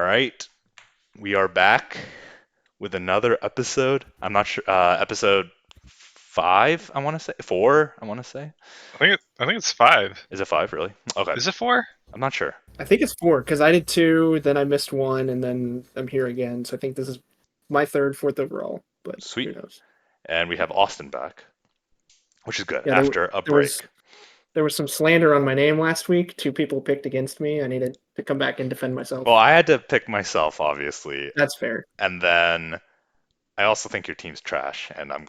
right, we are back with another episode. I'm not sure. Episode 5, I want to say 4. I want to say. I think it's 5. Is it 5 really? Okay, Is it 4? I'm not sure. I think it's 4 because I did 2, then I missed 1, and then I'm here again. So I think this is my third, fourth overall. But Sweet. who knows? And we have Austin back, which is good Yeah, after a there was break. there was some slander on my name last week. 2 people picked against me. I needed to come back and defend myself. Well, I had to pick myself, obviously, That's fair. and then I also think your team's trash, and I'm.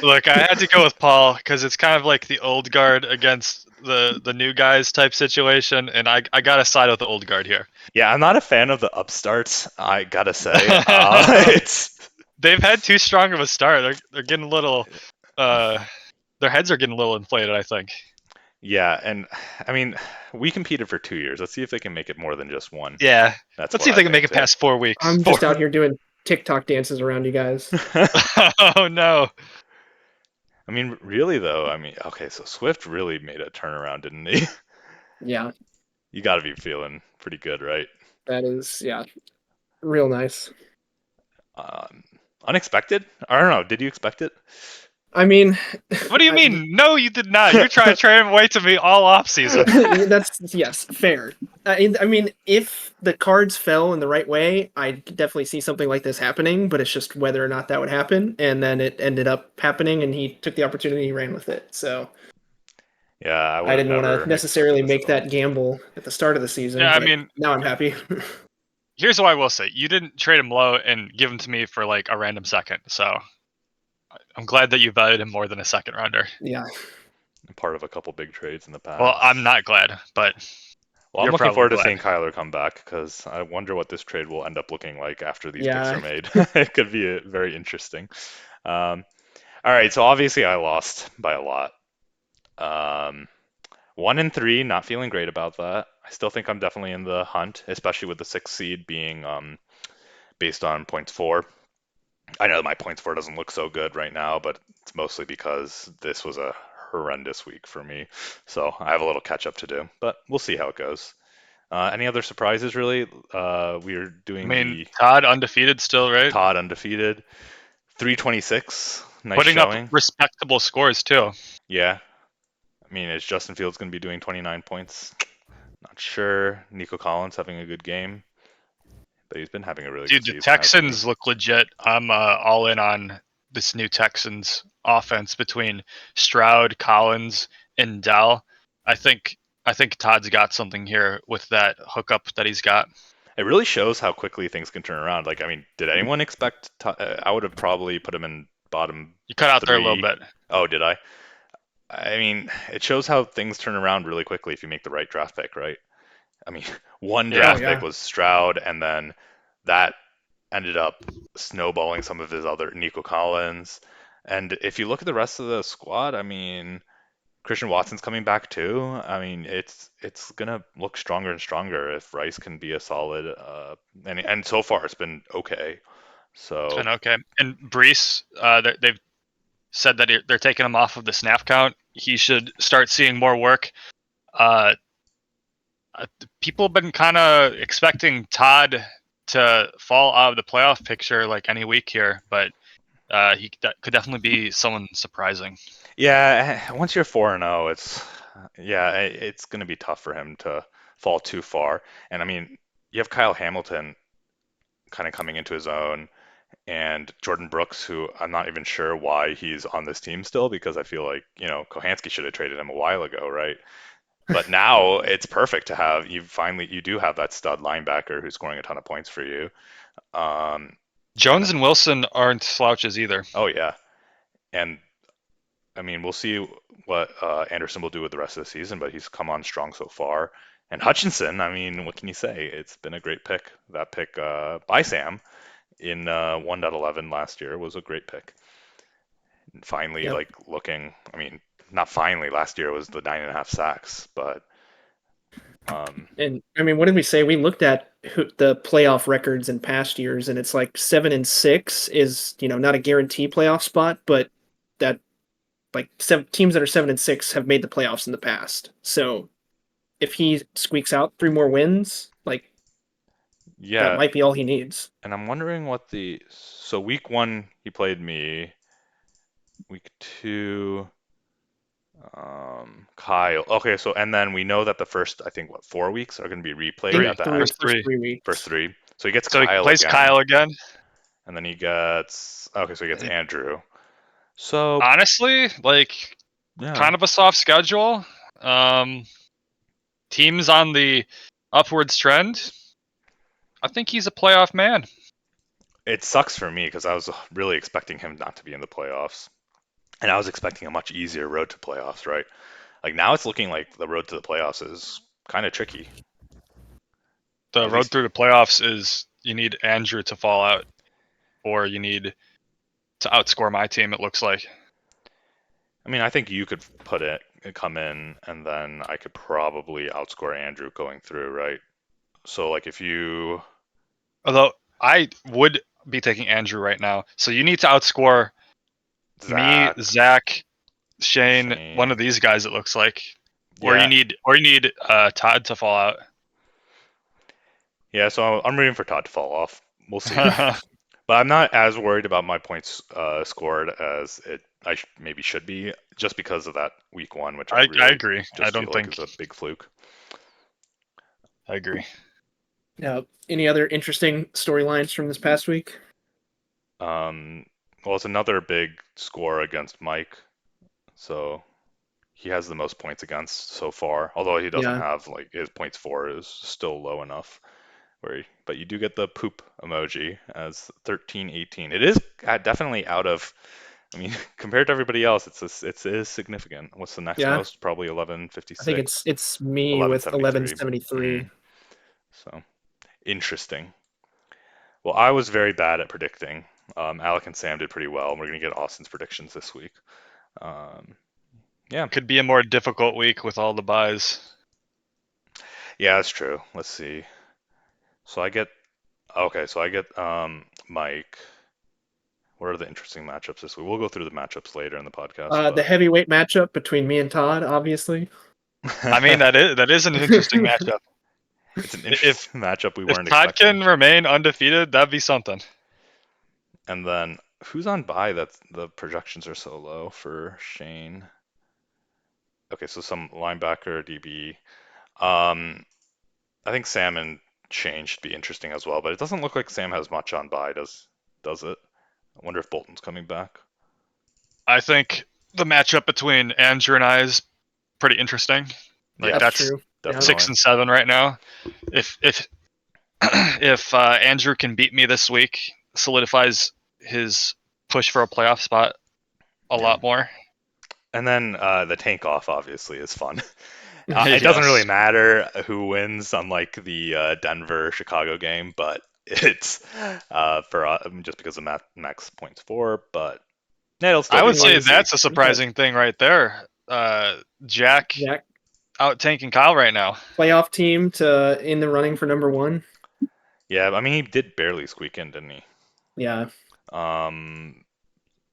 Look, I had to go with Paul because it's kind of like the old guard against the new guys type situation, and I gotta side with the old guard here. Yeah, I'm not a fan of the upstarts. I gotta say, it's. They've had too strong of a start. They're getting a little, their heads are getting a little inflated, I think. Yeah, and I mean, we competed for 2 years. Let's see if they can make it more than just one. Yeah, That's let's see if what they I can make think it past 4 weeks. I'm just out here doing TikTok dances around you guys. too. Oh no. I mean, really though. I mean, okay, so Swift really made a turnaround, didn't he? Yeah, You got to be feeling pretty good, right? that is real nice. Um, Unexpected? I don't know. Did you expect it? I mean, What do you mean? No, you did not. You're trying to trade him away to me all off season. that's yes, fair. I mean, if the cards fell in the right way, I could definitely see something like this happening. But it's just whether or not that would happen, and then it ended up happening, and he took the opportunity, and ran with it. So Yeah, I would I have didn't want never to necessarily expected make this at all. that gamble at the start of the season. Yeah, I but mean, now I'm happy. here's what I will say: you didn't trade him low and give him to me for like a random second. So I'm glad that you valued him more than a second rounder. Yeah, Part of a couple big trades in the past. Well, I'm not glad, but Well, I'm you're looking probably forward to glad. seeing Kyler come back because I wonder what this trade will end up looking like after these picks Yeah. are made. It could be very interesting. Um, all right, so obviously I lost by a lot. 1-3, not feeling great about that. I still think I'm definitely in the hunt, especially with the 6th seed being based on points for. I know my points for doesn't look so good right now, but it's mostly because this was a horrendous week for me. So I have a little catch up to do, but we'll see how it goes. Any other surprises, really? We're I doing mean, the Todd undefeated still, right? Todd undefeated, 326, nice Putting up showing. respectable scores too. Yeah, I mean, is Justin Fields going to be doing 29 points? Not sure. Nico Collins having a good game, but he's been having a really Dude, good the season, hasn't he? Texans look legit. I'm all in on this new Texans offense between Stroud, Collins, and Dell. I think Todd's got something here with that hookup that he's got. It really shows how quickly things can turn around. Like, I mean, did anyone expect? I would have probably put him in bottom You cut out there a little 3. bit. Oh, did I? I mean, it shows how things turn around really quickly if you make the right draft pick, right? I mean, one Yeah. draft Oh, yeah. pick was Stroud, and then that ended up snowballing some of his other Nico Collins. And if you look at the rest of the squad, I mean, Christian Watson's coming back too. I mean, it's gonna look stronger and stronger if Rice can be a solid. And so far it's been okay. So And okay. And Brees, they've said that they're taking him off of the snap count. He should start seeing more work. Uh, People have been kind of expecting Todd to fall out of the playoff picture like any week here, but he could definitely be someone surprising. yeah, once you're 4-0, it's gonna be tough for him to fall too far. And I mean, you have Kyle Hamilton kind of coming into his own, and Jordan Brooks, who I'm not even sure why he's on this team still, because I feel like, Kohansky should have traded him a while ago, right? But now it's perfect to have you do have that stud linebacker who's scoring a ton of points for you. Um, Jones and Wilson aren't slouches either. oh yeah, and I mean we'll see what Anderson will do with the rest of the season, but he's come on strong so far. And Hutchinson, I mean, what can you say? It's been a great pick. That pick by Sam in 1.11 last year was a great pick. And finally, Yep. like looking, I mean, not finally. Last year was the 9.5 sacks, but And I mean, what did we say? We looked at the playoff records in past years, and it's like 7-6 is not a guarantee playoff spot, but that like teams that are 7-6 have made the playoffs in the past. So if he squeaks out 3 more wins, like That Yeah, might be all he needs. and I'm wondering so week 1 he played me, week 2 Kyle. Okay, so and then we know that the first, I think, 4 weeks are going to be I replayed think Three, at the three end. first first three. First weeks. 3. So he gets So he Kyle plays again, Kyle again. and then he gets okay, so he gets Andrew. So Honestly, like yeah, kind of a soft schedule. Um, teams on the upwards trend. I think he's a playoff man. it sucks for me because I was really expecting him not to be in the playoffs, and I was expecting a much easier road to playoffs, right? Like now it's looking like the road to the playoffs is kind of tricky. The At road least, through the playoffs is you need Andrew to fall out, or you need to outscore my team. It looks like. I mean, I think you could come in, and then I could probably outscore Andrew going through, right? So like if you Although I would be taking Andrew right now, so you need to outscore me, Zach, Zach, Shane, one Shane, of these guys. It looks like, yeah, or you need Todd to fall out. yeah. So I'm rooting for Todd to fall off. We'll see. But I'm not as worried about my points scored as I maybe should be, just because of that week 1, which I I really agree. I just feel don't like think is a big fluke. I agree. Any other interesting storylines from this past week? Um, well, it's another big score against Mike, so he has the most points against so far. Although he doesn't Yeah, have like his points for is still low enough. But you do get the poop emoji as 13-18. It is definitely out of. I mean, compared to everybody else, it is significant. What's the next yeah. most? Probably I think 1156, it's me with 1173. 1173. So interesting. Well, I was very bad at predicting. Alec and Sam did pretty well. We're gonna get Austin's predictions this week. Um, yeah, Could be a more difficult week with all the buys. yeah, that's true. Let's see. So I get okay. So I get Mike. What are the interesting matchups this week? We'll go through the matchups later in the podcast, The but heavyweight matchup between me and Todd, obviously. I mean that is an interesting matchup. it's an If interesting matchup we if weren't Todd expecting. can remain undefeated, that'd be something. And then who's on bye that the projections are so low for Shane? Okay, so some linebacker, DB. Um, I think Sam and Shane should be interesting as well, but it doesn't look like Sam has much on bye, does it? I wonder if Bolton's coming back. I think the matchup between Andrew and I is pretty interesting. Like Yeah, That's that's true. Yeah. six definitely. and seven right now. If if Andrew can beat me this week, solidifies his push for a playoff spot a Yeah. lot more. And then the tank off obviously is fun. It doesn't really Yes. matter who wins, unlike the Denver Chicago game, but it's for just because of max points for. But yeah, it'll still I be would fun say to see. that's a surprising thing right there. Jack Jack, out tanking Kyle right now. playoff team to in the running for number one. Yeah, I mean he did barely squeak in, didn't he? Yeah. Um,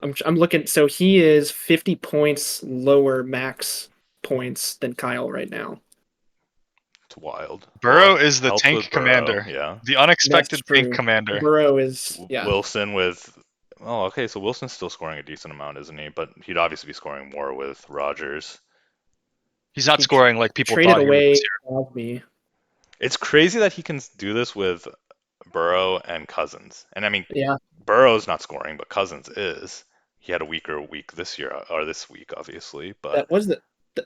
I'm looking. So he is 50 points lower max points than Kyle right now. it's wild. Burrow Well, is the helps with tank Burrow, commander, yeah. the That's unexpected tank true. commander. Burrow is, yeah. Wilson with. Oh, okay, so Wilson's still scoring a decent amount, isn't he? But he'd obviously be scoring more with Rodgers. He's not He scoring like people traded thought he would this away year. me. It's crazy that he can do this with Burrow and Cousins. And I mean, Yeah. Burrow's not scoring, but Cousins is. He had a weaker week this year, or this week, obviously. But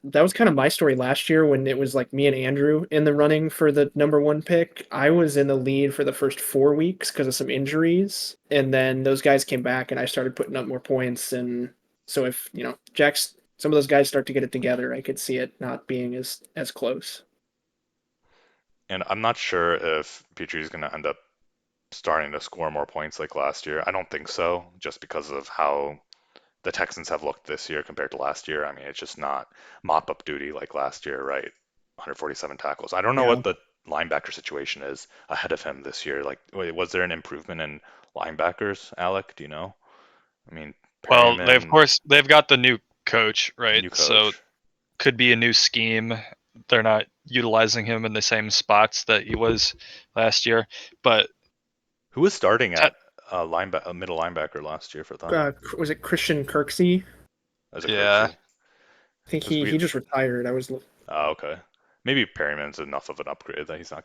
That was kind of my story last year when it was like me and Andrew in the running for the number one pick. I was in the lead for the first 4 weeks because of some injuries, and then those guys came back, and I started putting up more points. And so if Jack's some of those guys start to get it together, I could see it not being as close. and I'm not sure if Petrie's going to end up starting to score more points like last year. I don't think so, just because of how the Texans have looked this year compared to last year. I mean, it's just not mop up duty like last year, right? 147 tackles. I don't know Yeah. what the linebacker situation is ahead of him this year. Like, was there an improvement in linebackers, Alec? Do you know? I mean, Well, they of Perryman, course they've got the new coach, right? new So coach. could be a new scheme. they're not utilizing him in the same spots that he was last year. But Who was starting te- at middle linebacker last year for them? Was it Christian Kirksey? As a yeah, Kirksey? I think Because he we. just retired. I was Oh, okay. Maybe Perryman's enough of an upgrade that he's not.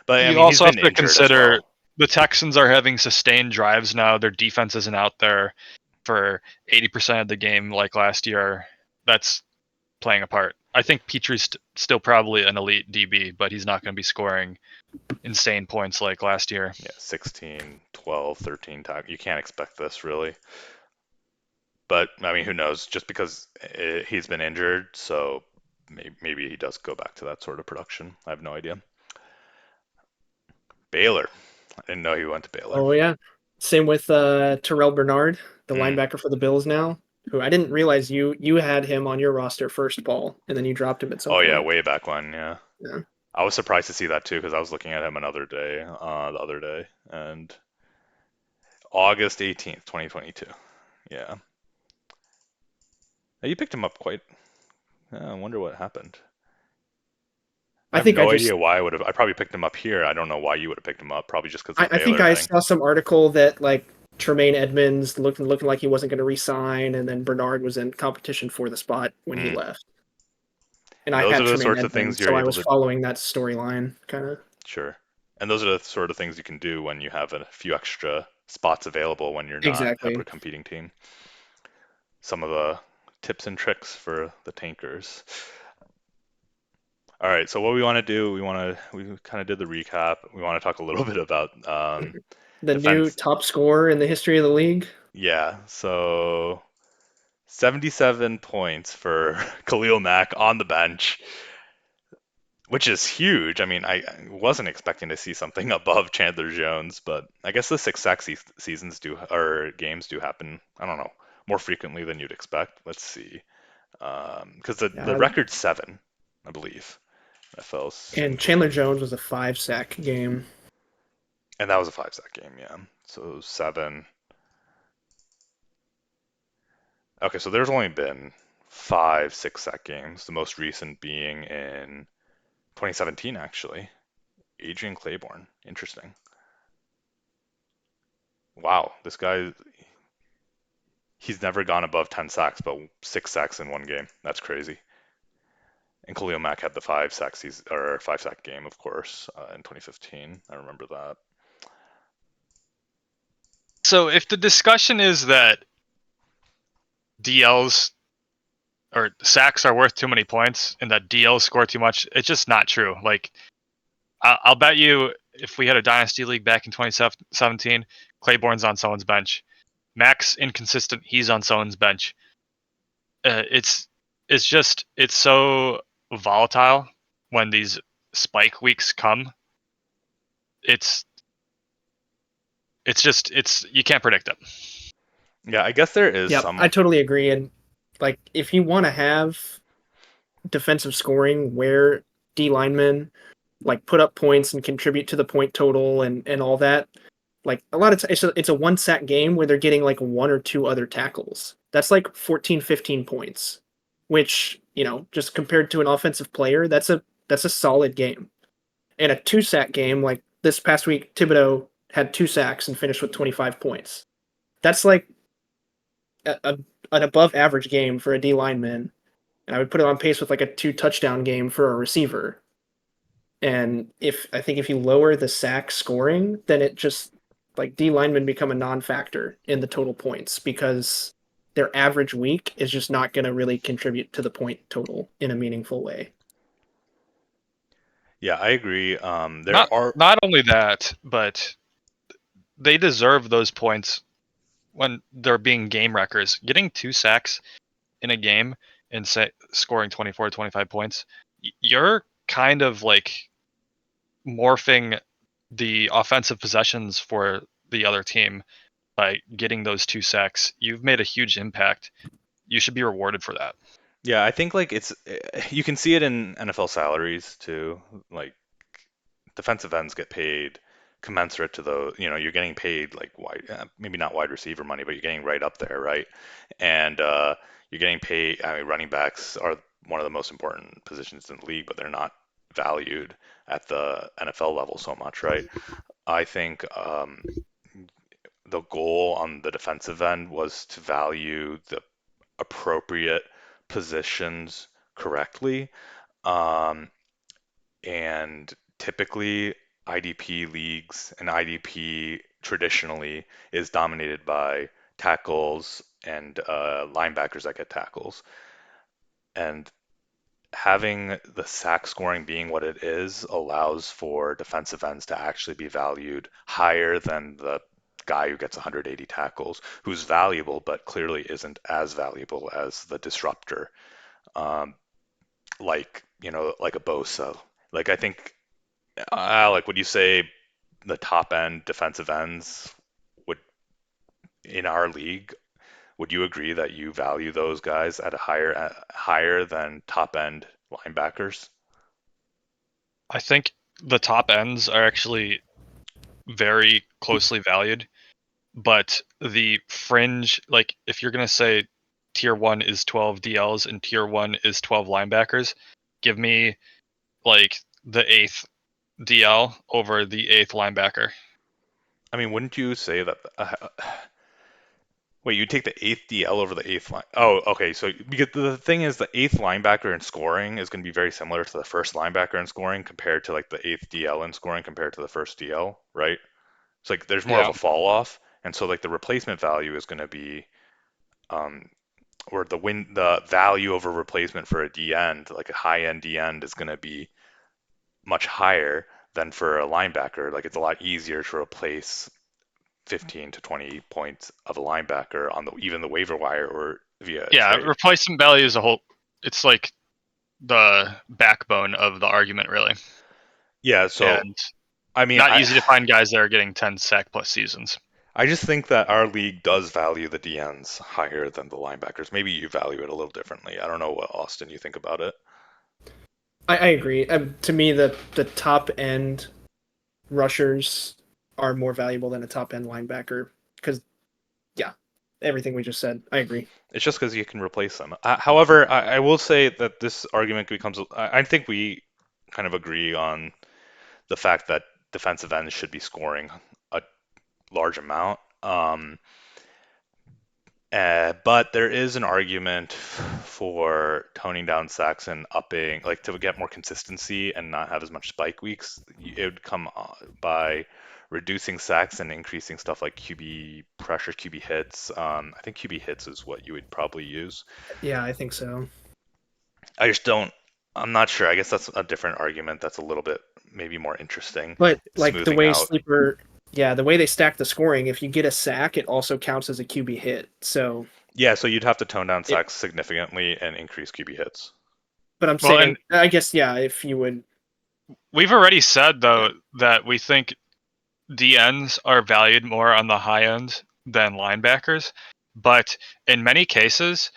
But I you mean, he's also have been to injured as consider well. the Texans are having sustained drives now. Their defense isn't out there for 80% of the game like last year. That's playing a part. I think Petrie's still probably an elite DB, but he's not going to be scoring insane points like last year. Yeah, 16, 12, 13 You can't expect this really. But I mean, who knows? Just because he's been injured, so maybe he does go back to that sort of production. I have no idea. Baylor. I didn't know he went to Baylor. Oh yeah. Same with Terrell Bernard, the Mm. linebacker for the Bills now, who I didn't realize you had him on your roster first, Paul, and then you dropped him at some Oh yeah, point. way back when. Yeah, Yeah. I was surprised to see that too because I was looking at him the other day, and August 18th, 2022. Yeah, you picked him up quite. I wonder what happened. I I have think I no just idea why I would have. I probably picked him up here. I don't know why you would have picked him up. Probably just because of the I think Baylor I thing. saw some article that like Tremaine Edmonds looking like he wasn't going to resign, and then Bernard was in competition for the spot when he Mm. left. And And I those are had the Tremaine sorts of things Edmonds, you're so I able was to. following that storyline kind of. Sure. And those are the sort of things you can do when you have a few extra spots available when you're not have a Exactly. competing team. Some of the tips and tricks for the tankers. All right, so what we want to do, we kind of did the recap. We want to talk a little bit about The new defense. top scorer in the history of the league. Yeah, so 77 points for Khalil Mack on the bench, which is huge. I mean, I wasn't expecting to see something above Chandler Jones, but I guess the seasons do or games do happen. I don't know, more frequently than you'd expect. Let's see, because the Yeah, record's 7, I believe. NFL's, and Chandler Jones was a 5 sack game. and that was a 5 sack game, yeah. So 7. Okay, so there's only been 5 6 sack games. The most recent being in 2017, actually. Adrian Claiborne. Interesting. Wow, this guy, he's never gone above 10 sacks, but 6 sacks in one game. That's crazy. And Khalil Mack had the 5 sack game, of course, in 2015. I remember that. So if the discussion is that DLs or sacks are worth too many points and that DLs score too much, it's just not true. Like I'll bet you if we had a dynasty league back in 2017, Claiborne's on someone's bench. Max inconsistent, he's on someone's bench. It's so volatile when these spike weeks come. It's it's you can't predict it. Yeah, I guess there is Yep, some. I totally agree. And like, if you want to have defensive scoring where D linemen like put up points and contribute to the point total and all that, like a lot of it's a 1 sack game where they're getting like one or two other tackles. That's like 14, 15 points, which, just compared to an offensive player, that's a solid game. And a 2 sack game, like this past week, Thibodeau had 2 sacks and finished with 25 points. That's like an above average game for a D lineman. And I would put it on pace with like a 2 touchdown game for a receiver. And I think if you lower the sack scoring, then it just like D linemen become a non-factor in the total points because their average week is just not going to really contribute to the point total in a meaningful way. Yeah, I agree. Not There are. not only that, but they deserve those points when they're being game wreckers. Getting 2 sacks in a game and scoring 24 25 points, you're kind of like morphing the offensive possessions for the other team by getting those 2 sacks. You've made a huge impact. You should be rewarded for that. Yeah, I think like you can see it in NFL salaries too. Like defensive ends get paid commensurate to those. You're getting paid like maybe not wide receiver money, but you're getting right up there, right? And you're getting paid. I mean, running backs are one of the most important positions in the league, but they're not valued at the NFL level so much, right? I think the goal on the defensive end was to value the appropriate positions correctly. Um, and typically, IDP leagues and IDP traditionally is dominated by tackles and linebackers that get tackles. And having the sack scoring being what it is allows for defensive ends to actually be valued higher than the guy who gets 180 tackles, who's valuable but clearly isn't as valuable as the disruptor, um, like a Bosa. Like I think, Alec, would you say the top end defensive ends would in our league? Would you agree that you value those guys at a higher than top end linebackers? I think the top ends are actually very closely valued, but the fringe, like if you're gonna say tier one is 12 DLs and tier one is 12 linebackers, give me like the eighth DL over the eighth linebacker. I mean, wouldn't you say that? Wait, you take the eighth DL over the eighth line? Oh, okay. So because the thing is, the eighth linebacker in scoring is going to be very similar to the first linebacker in scoring compared to like the eighth DL in scoring compared to the first DL, right? It's like there's more of Yeah, a fall off, and so like the replacement value is going to be, um, or the value over replacement for a D end, like a high end D end, is going to be much higher than for a linebacker. Like it's a lot easier to replace 15 to 20 points of a linebacker on the even the waiver wire or via a yeah. trade. Replacement value is a whole. It's like the backbone of the argument, really, Yeah, so and I mean, not I easy to find guys that are getting 10 sack plus seasons. I just think that our league does value the DNs higher than the linebackers. Maybe you value it a little differently. I don't know what Austin you think about it. I agree. To me, the top end rushers are more valuable than a top end linebacker because yeah, everything we just said. I agree. It's just because you can replace them. However, I will say that this argument becomes. I think we kind of agree on the fact that defensive ends should be scoring a large amount. But there is an argument for toning down sacks and upping, like to get more consistency and not have as much spike weeks. It would come by reducing sacks and increasing stuff like QB pressure, QB hits. I think QB hits is what you would probably use. Yeah, I think so. I just don't, I'm not sure. I guess that's a different argument that's a little bit maybe more interesting, But like the smoothing way out. sleeper, yeah, the way they stack the scoring, if you get a sack, it also counts as a QB hit. So Yeah, so you'd have to tone down it. sacks significantly and increase QB hits. But I'm Well, saying, and I guess yeah, if you would, we've already said yeah, though that we think DNs are valued more on the high end than linebackers, but in many cases,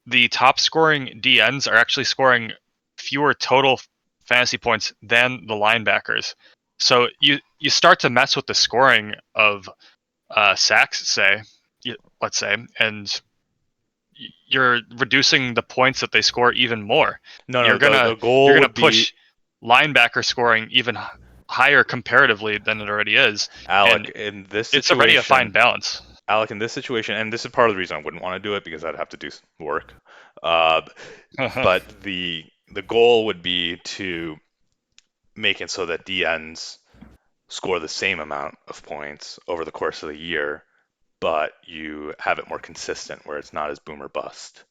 the top scoring DNs are actually scoring fewer total fantasy points than the linebackers. So you start to mess with the scoring of sacks, let's say, and you're reducing the points that they score even more. No, no, You're the gonna the you're goal gonna would be push linebacker scoring even higher comparatively than it already is, Alec, and in this it's already a fine situation, balance. Alec, in this situation, and this is part of the reason I wouldn't want to do it because I'd have to do work. Uh, but the goal would be to make it so that DNs score the same amount of points over the course of the year, but you have it more consistent where it's not as boom or bust.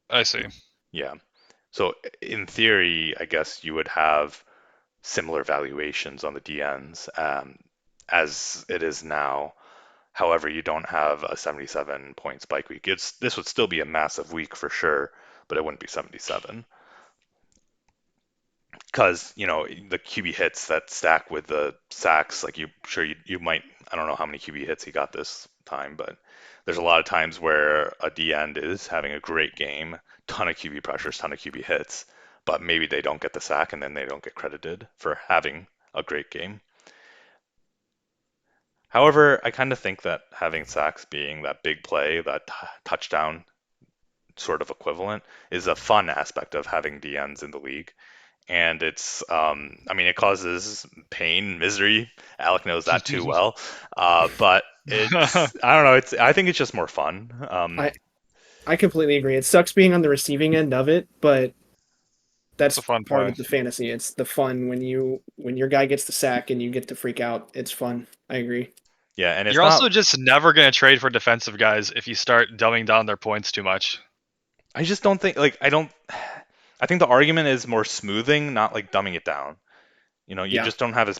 I see. Yeah. So in theory, I guess you would have similar valuations on the DNs as it is now. However, you don't have a 77 point spike week. This would still be a massive week for sure, but it wouldn't be 77 because the QB hits that stack with the sacks. Like you might, I don't know how many QB hits he got this time, but there's a lot of times where a D end is having a great game, ton of QB pressures, ton of QB hits, but maybe they don't get the sack and then they don't get credited for having a great game. However, I kind of think that having sacks being that big play, that touchdown sort of equivalent, is a fun aspect of having DNs in the league. And it's, I mean, it causes pain, misery. Alec knows that too well. But it's, I don't know, I think it's just more fun. I I completely agree. It sucks being on the receiving end of it, but It's a that's fun part play. of the fantasy. It's the fun when your guy gets the sack and you get to freak out. It's fun. I agree. Yeah, and it's You're also not, just never going to trade for defensive guys if you start dumbing down their points too much. I just don't think, like, I think the argument is more smoothing, not like dumbing it down. You Yeah. just don't have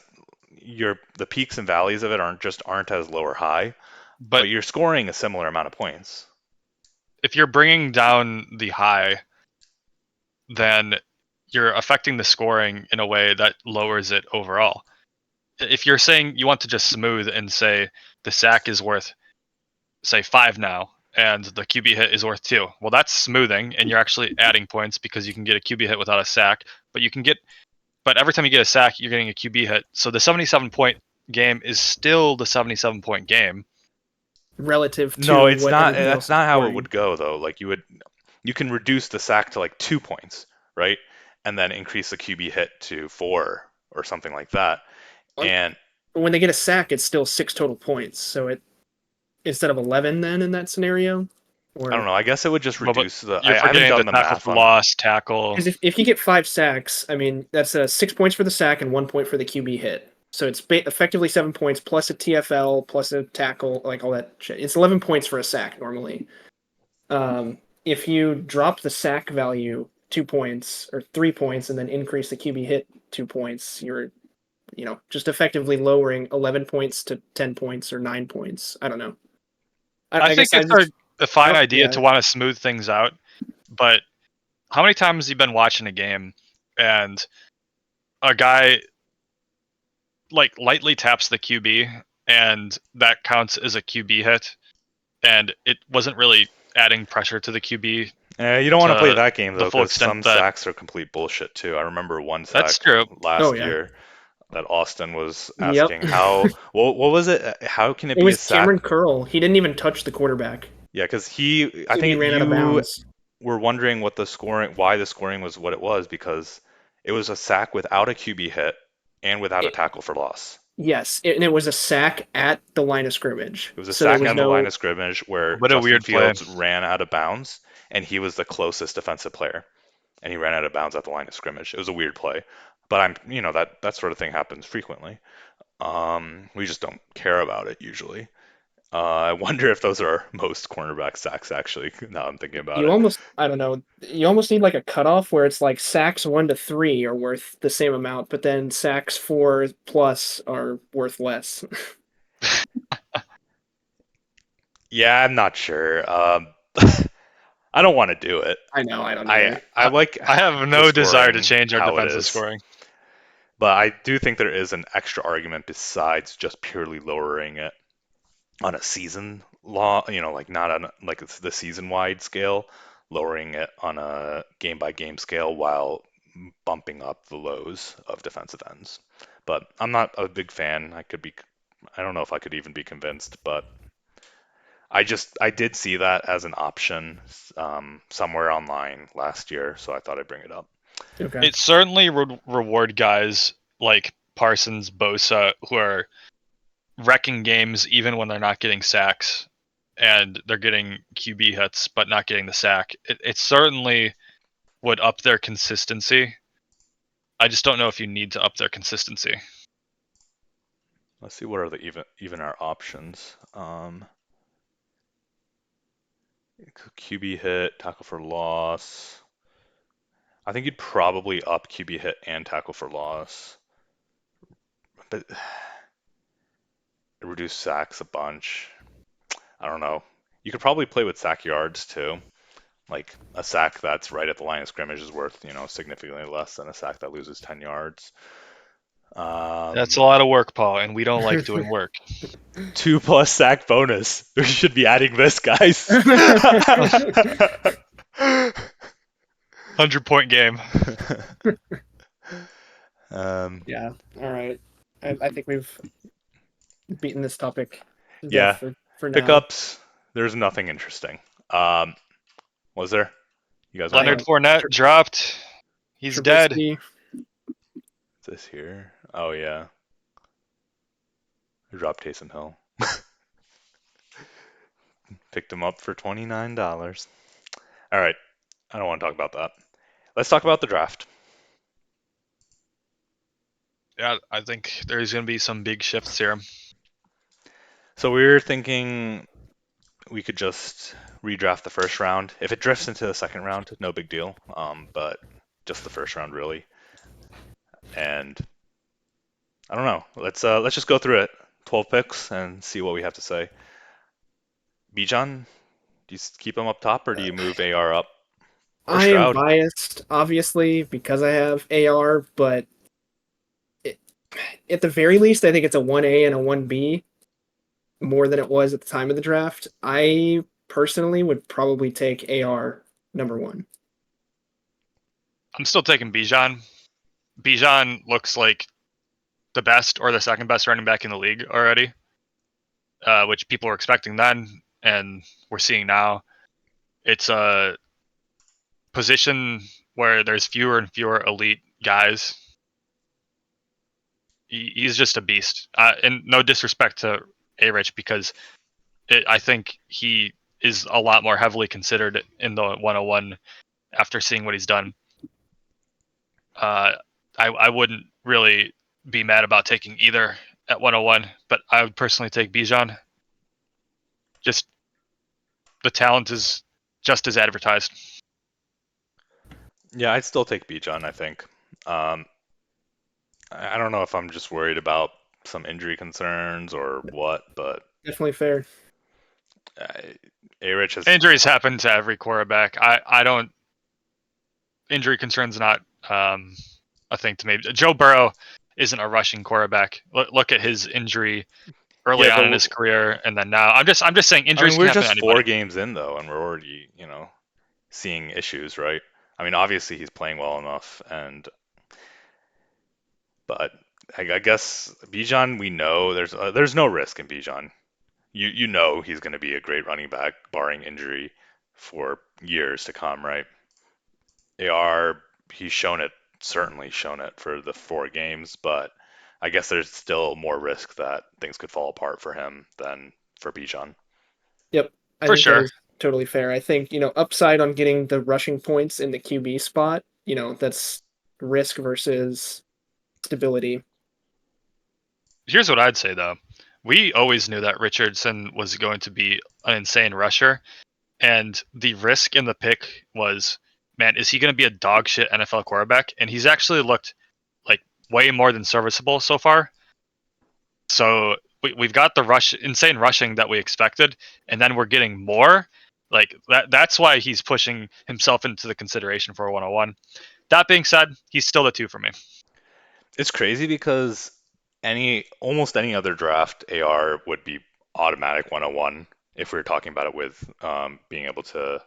the peaks and valleys of it aren't as low or high, but But you're scoring a similar amount of points. if you're bringing down the high, then you're affecting the scoring in a way that lowers it overall. If you're saying you want to just smooth and say the sack is worth, say, 5 now, and the QB hit is worth 2, well, that's smoothing, and you're actually adding points because you can get a QB hit without a sack, but every time you get a sack, you're getting a QB hit. So the 77-point game is still the 77-point game. Relative No, to it's what not. everybody That's else is not how it scoring. would go though. Like you can reduce the sack to like 2 points, right? And then increase the QB hit to 4 or something like that. But And when they get a sack, it's still 6 total points. So it instead of 11 then in that scenario, I don't or know. I guess it would just But reduce the. you're I haven't forgetting the done the tackle math for on. loss, tackle. because if you get 5 sacks, I mean that's 6 points for the sack and 1 point for the QB hit. So it's effectively 7 points plus a TFL plus a tackle, like all that shit. It's 11 points for a sack normally. If you drop the sack value 2 points or 3 points and then increase the QB hit 2 points, you're just effectively lowering 11 points to 10 points or 9 points. I don't know. I I think guess it's a I fine don't, idea yeah. to want to smooth things out, but how many times have you been watching a game and a guy like lightly taps the QB and that counts as a QB hit, and it wasn't really adding pressure to the QB You don't want to play to that game the though, full because extent some that sacks are complete bullshit too. I remember one that's sack true. Oh last yeah. year that Austin was Yep. asking how. What was it? How can it It be a was sack? Cameron Curl. He didn't even touch the quarterback. Yeah, because I QB think ran out of you bounds. were wondering why the scoring was what it was, because it was a sack without a QB hit and without a It, tackle for loss. yes, and it was a sack at the line of scrimmage. It was a So there sack was on the line no. of scrimmage where What a Justin weird play. Fields ran out of bounds, and he was the closest defensive player, and he ran out of bounds at the line of scrimmage. It was a weird play, but that sort of thing happens frequently. We just don't care about it usually. I wonder if those are most cornerback sacks actually. Now I'm thinking about You it. almost, I don't know, you almost need like a cutoff where it's like sacks 1 to 3 are worth the same amount, but then sacks 4+ are worth less. Yeah, I'm not sure. I don't want to do it. I know, I don't I either. I like I have the no desire to scoring change our how it defensive is, scoring. but I do think there is an extra argument besides just purely lowering it on a season law, like not on like it's the season wide scale, lowering it on a game by game scale while bumping up the lows of defensive ends. But I'm not a big fan. I don't know if I could even be convinced, but I did see that as an option somewhere online last year, so I thought I'd bring it up. Okay. It certainly would reward guys like Parsons, Bosa, who are wrecking games even when they're not getting sacks and they're getting QB hits but not getting the sack. It certainly would up their consistency. I just don't know if you need to up their consistency. Let's see what are the even our options. QB hit, tackle for loss. I think you'd probably up QB hit and tackle for loss, but reduce sacks a bunch. I don't know. You could probably play with sack yards too. Like a sack that's right at the line of scrimmage is worth, significantly less than a sack that loses 10 yards. That's a Um, lot of work, Paul, and we don't like doing work. 2+ sack bonus. We should be adding this, guys. 100-point game. Yeah. All right. I think we've beaten this topic to death Yeah, for now. pickups. There's nothing interesting. Um, Was there? You guys want Leonard that? Fournette Tr- dropped. He's dead. Trubisky. Is this here? Oh yeah. I dropped Taysom Hill. Picked him up for $29. All right. I don't want to talk about that. Let's talk about the draft. Yeah, I think there's going to be some big shifts here. So we were thinking we could just redraft the first round. If it drifts into the second round, no big deal. But just the first round really. And I don't know. Let's just go through it. 12 picks and see what we have to say. Bijan, do you keep him up top or do you move AR up or I am Stroud? biased, obviously, because I have AR, but it, at the very least, I think it's a 1A and a 1B more than it was at the time of the draft. I personally would probably take AR number one. I'm still taking Bijan. Bijan looks like the best or the second best running back in the league already, which people were expecting then, and we're seeing now. It's a position where there's fewer and fewer elite guys. He's just a beast. And no disrespect to A Rich, because I think he is a lot more heavily considered in the 101 after seeing what he's done. I wouldn't really be mad about taking either at 101, but I would personally take Bijan. Just the talent is just as advertised. Yeah, I'd still take Bijan, I think. Um, I don't know if I'm just worried about some injury concerns or what, but Definitely fair. A-Rich has. Injuries happen to every quarterback. I don't. Injury concerns not a thing to me. Joe Burrow isn't a rushing quarterback. Look at his injury early Yeah, on but in his career, and then now. I'm just saying I mean, injuries can we're happen to just anybody. 4 games in though, and we're already, seeing issues, right? I mean, obviously he's playing well enough, but I guess Bijan, we know there's no risk in Bijan. You know he's going to be a great running back, barring injury, for years to come, right? AR, he's certainly shown it for the 4 games, but I guess there's still more risk that things could fall apart for him than for Bijan. Yep. I For think that sure. is totally fair. I think, upside on getting the rushing points in the QB spot, that's risk versus stability. Here's what I'd say though. We always knew that Richardson was going to be an insane rusher, and the risk in the pick was, man, is he going to be a dog shit NFL quarterback? And he's actually looked like way more than serviceable so far. So we've got the insane rushing that we expected, and then we're getting more. Like that's why he's pushing himself into the consideration for a 101. That being said, he's still the 2 for me. It's crazy because almost any other draft, AR would be automatic 101 if we were talking about it with being able to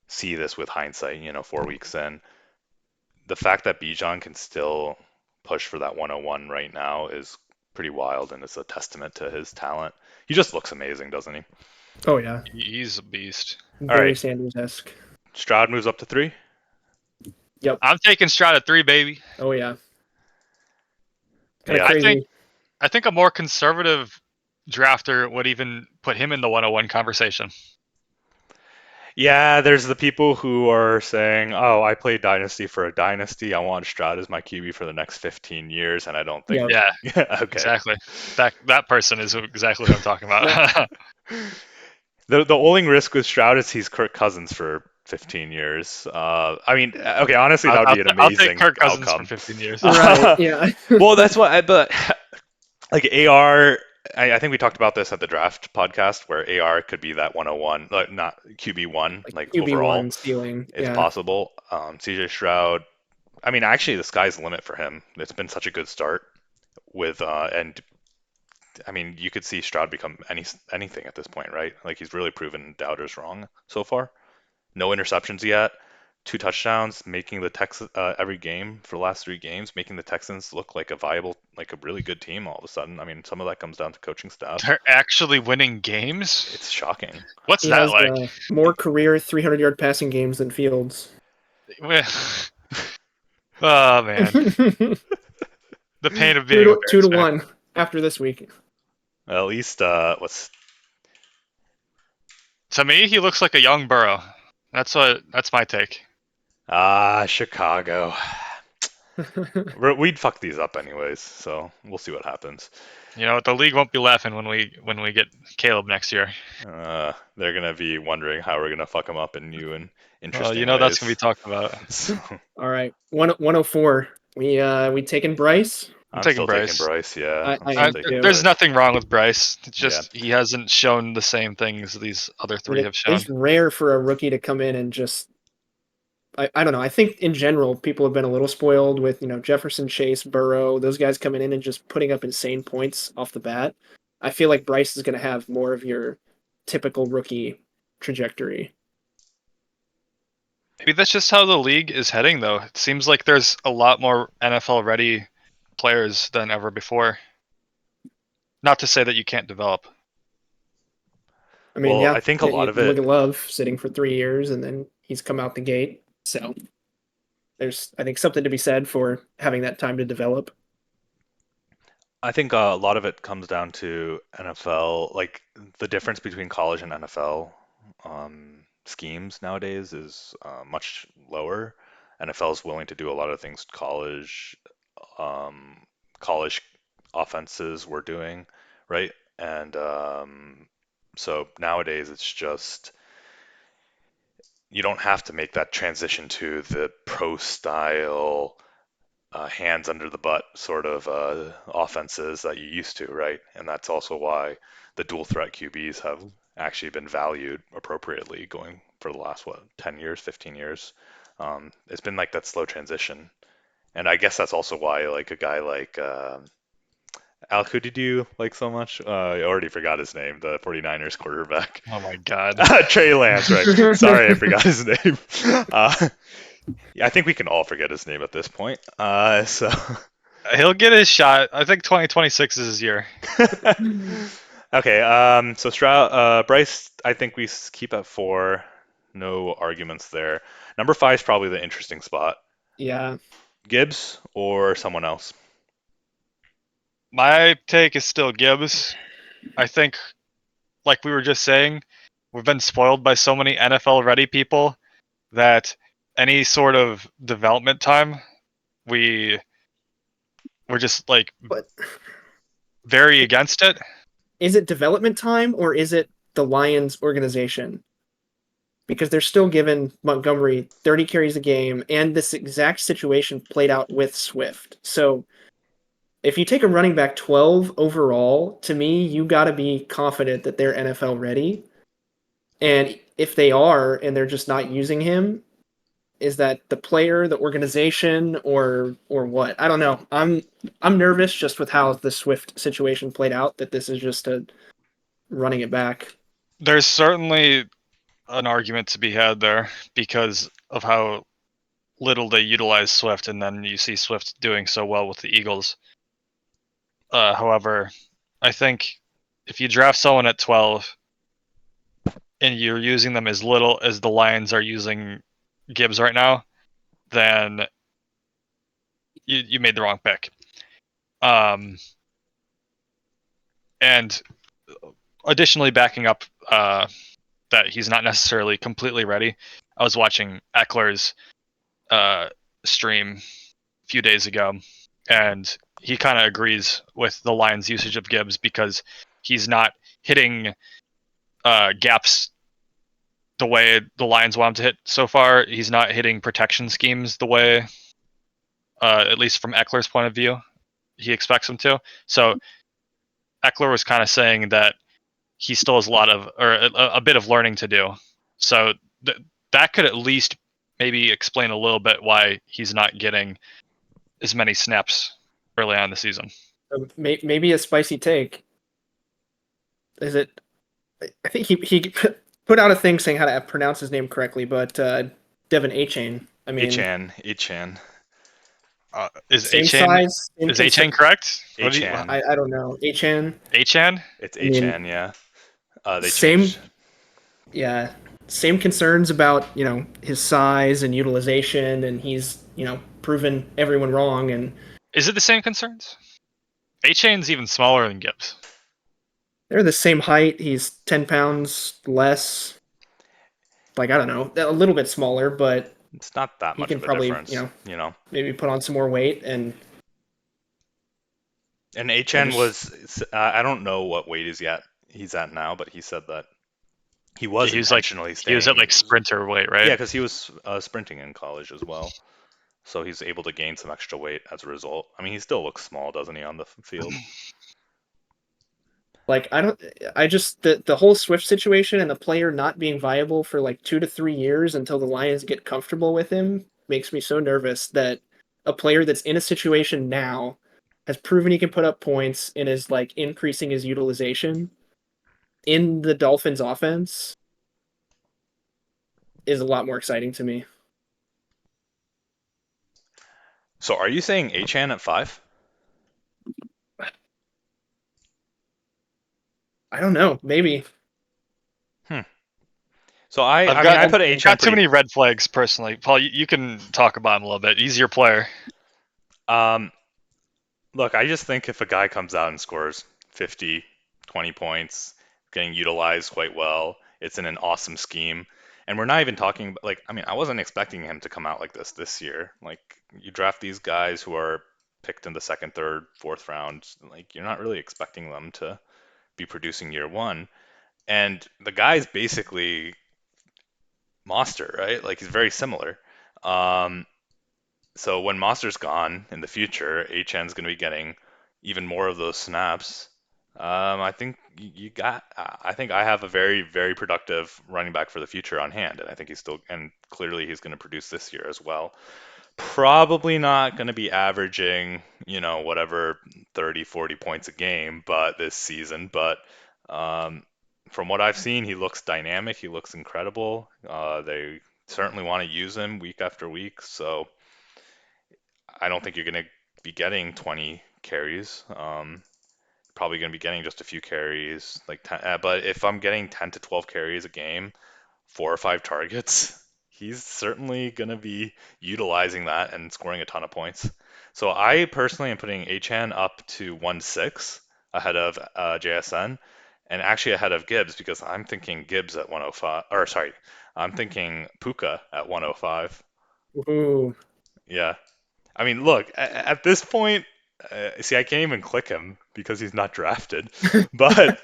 see this with hindsight, 4 weeks in. The fact that Bijan can still push for that 101 right now is pretty wild, and it's a testament to his talent. He just looks amazing, doesn't he? Oh yeah. He's a beast. All Very right, Sanders-esque. Stroud moves up to 3. Yep. I'm taking Stroud at 3, baby. Oh yeah. Kind of Yeah, I think crazy. I think a more conservative drafter would even put him in the 101 conversation. yeah. There's the people who are saying, "Oh, I played Dynasty for a dynasty. I want Stroud as my QB for the next 15 years," and I don't think. Yep. Yeah, Yeah, okay. exactly. That person is exactly what I'm talking Yep. about. The only risk with Stroud is he's Kirk Cousins for 15 years. I mean, okay, honestly, that would be an I'll take amazing Kirk Cousins for outcome. 15 years. Right. Yeah. Well, that's what but like AR, I think we talked about this at the draft podcast where AR could be that 101, like not QB1, Like like overall, QB1 ceiling. it's Yeah. possible. CJ Stroud, I mean, actually, the sky's the limit for him. It's been such a good start and I mean, you could see Stroud become anything at this point, right? Like he's really proven doubters wrong so far. No interceptions yet. 2 touchdowns, making the Texans every game for the last 3 games, making the Texans look like a viable, like a really good team all of a sudden. I mean, some of that comes down to coaching staff. They're actually winning games. It's shocking. What's He that has like? more career 300-yard passing games than Fields. Oh man, the pain of being a two Bears to fan. one after this week. At least what's To me, he looks like a young Burrow. That's my take. Chicago. We'd fuck these up anyways, so we'll see what happens. You know, the league won't be laughing when we get Caleb next year. They're gonna be wondering how we're gonna fuck them up in new and interesting You know that's gonna be ways. talked about. So, All right, 104. We taking Bryce. I'm I'm taking still taking Bryce. Bryce. Yeah, I'm I still am taking too. There's Bryce. nothing wrong with Bryce. It's Yeah. just he hasn't shown the same things these other three have shown. It's rare for a rookie to come in and just. I don't know. I think in general, people have been a little spoiled with, Jefferson, Chase, Burrow, those guys coming in and just putting up insane points off the bat. I feel like Bryce is going to have more of your typical rookie trajectory. Maybe that's just how the league is heading, though. It seems like there's a lot more NFL-ready players than ever before. Not to say that you can't develop. I mean, Well, yeah, I think a lot you of look it. at Love sitting for 3 years and then he's come out the gate. So there's, I think, something to be said for having that time to develop. I think a lot of it comes down to NFL, like the difference between college and NFL schemes nowadays is much lower. NFL is willing to do a lot of things um, college offenses were doing, right? And so nowadays it's just you don't have to make that transition to the pro style hands under the butt sort of offenses that you used to, right? And that's also why the dual threat QBs have actually been valued appropriately going for the last, 10 years, 15 years. It's been like that slow transition. And I guess that's also why, like, a guy like Alec, who did you like so much? I already forgot his name, the 49ers quarterback. Oh my god. Trey Lance, right? Sorry, I forgot his name. Yeah, I think we can all forget his name at this point. So He'll get his shot. I think 2026 is his year. okay. So Bryce, I think we keep at 4. No arguments there. Number 5 is probably the interesting spot. Yeah. Gibbs or someone else? My take is still Gibbs. I think, like we were just saying, we've been spoiled by so many NFL-ready people that any sort of development time, we're just like But very against it. is it development time or is it the Lions organization? Because they're still giving Montgomery 30 carries a game, and this exact situation played out with Swift. So if you take a running back 12 overall, to me, you got to be confident that they're NFL ready. And if they are, and they're just not using him, is that the player, the organization, or what? I don't know. I'm nervous just with how the Swift situation played out, that this is just a running it back. There's certainly an argument to be had there because of how little they utilize Swift, and then you see Swift doing so well with the Eagles. However, I think if you draft someone at 12 and you're using them as little as the Lions are using Gibbs right now, then you made the wrong pick. And additionally, backing up that he's not necessarily completely ready, I was watching Eckler's stream a few days ago, and he kind of agrees with the Lions' usage of Gibbs because he's not hitting gaps the way the Lions want him to hit so far. He's not hitting protection schemes the way, at least from Eckler's point of view, he expects him to. So Eckler was kind of saying that he still has a bit of learning to do. So that could at least maybe explain a little bit why he's not getting as many snaps early on in the season. Maybe a spicy take. Is it? I think he put out a thing saying how to pronounce his name correctly, but Devin A-Chain. I mean, Achan. Is same A-Chain size, same is A-Chain correct? What do you Achan. I don't know. A-Chan. A-Chan? It's I mean, Achan, yeah. They same. changed. Yeah, same concerns about his size and utilization, and he's proven everyone wrong. And Is it the same concerns? A-Chain's even smaller than Gibbs. they're the same height. He's 10 pounds less. Like I don't know, a little bit smaller, but It's not that he much can of a probably difference, you know. maybe put on some more weight. And And I Achan just was, I don't know what weight he's at now, but he said that he Yeah, was intentionally he was at staying. like sprinter weight, Yeah, right? because he was sprinting in college as well. So he's able to gain some extra weight as a result. I mean, he still looks small, doesn't he, on the field? like I don't I just the whole Swift situation and the player not being viable for like 2 to 3 years until the Lions get comfortable with him makes me so nervous that a player that's in a situation now has proven he can put up points and is like increasing his utilization in the Dolphins offense is a lot more exciting to me. So are you saying Achan at 5? I don't know, maybe. Hmm. So I mean, I put I've Achan got too pretty. many red flags personally. Paul, you can talk about him a little bit. He's your player. Um, Look, I just think if a guy comes out and scores 50, 20 points, getting utilized quite well, it's in an awesome scheme. And we're not even talking about, like, I mean, I wasn't expecting him to come out like this year. Like, you draft these guys who are picked in the second, third, fourth round, like, you're not really expecting them to be producing year one. And the guy's basically Monster, right? Like, he's very similar. Um, So when Monster's gone in the future, HN's going to be getting even more of those snaps. I think you got. I think I have a very, very productive running back for the future on hand, and I think he's still, and clearly he's going to produce this year as well. Probably not going to be averaging, whatever 30, 40 points a game, but this season. But um, from what I've seen, he looks dynamic. He looks incredible. They certainly want to use him week after week, so. I don't think you're going to be getting 20 carries. Probably going to be getting just a few carries, like 10, but if I'm getting 10 to 12 carries a game, 4 or 5 targets, he's certainly going to be utilizing that and scoring a ton of points. So I personally am putting Achan up to 1.6 ahead of JSN and actually ahead of Gibbs because I'm thinking Gibbs at 105, or sorry, I'm thinking Puka at 105. Ooh. Yeah. I mean, look, at this point, see, I can't even click him because he's not drafted. But,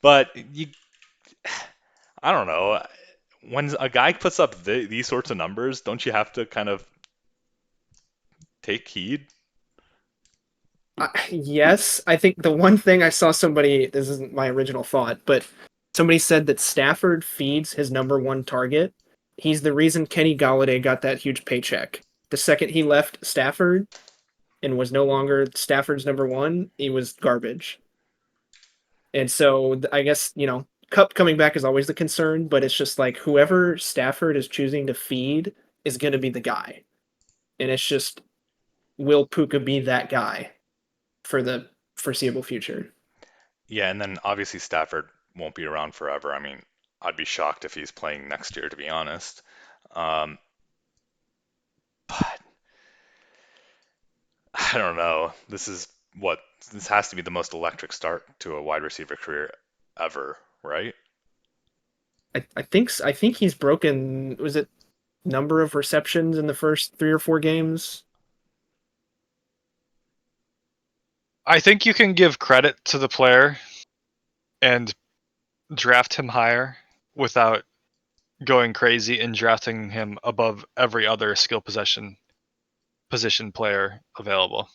but I don't know. When a guy puts up these sorts of numbers, don't you have to kind of take heed? Yes, I think the one thing I saw somebody, this isn't my original thought, but somebody said that Stafford feeds his number one target. He's the reason Kenny Galladay got that huge paycheck. The second he left Stafford and was no longer Stafford's number one, he was garbage. And so I guess, Cup coming back is always the concern, but it's just like whoever Stafford is choosing to feed is going to be the guy. And it's just, will Puka be that guy for the foreseeable future? Yeah, and then obviously Stafford won't be around forever. I mean, I'd be shocked if he's playing next year, to be honest. Um, but I don't know. This has to be the most electric start to a wide receiver career ever, right? I think he's broken, was it number of receptions in the first 3 or 4 games? I think you can give credit to the player and draft him higher without going crazy and drafting him above every other skill position player available.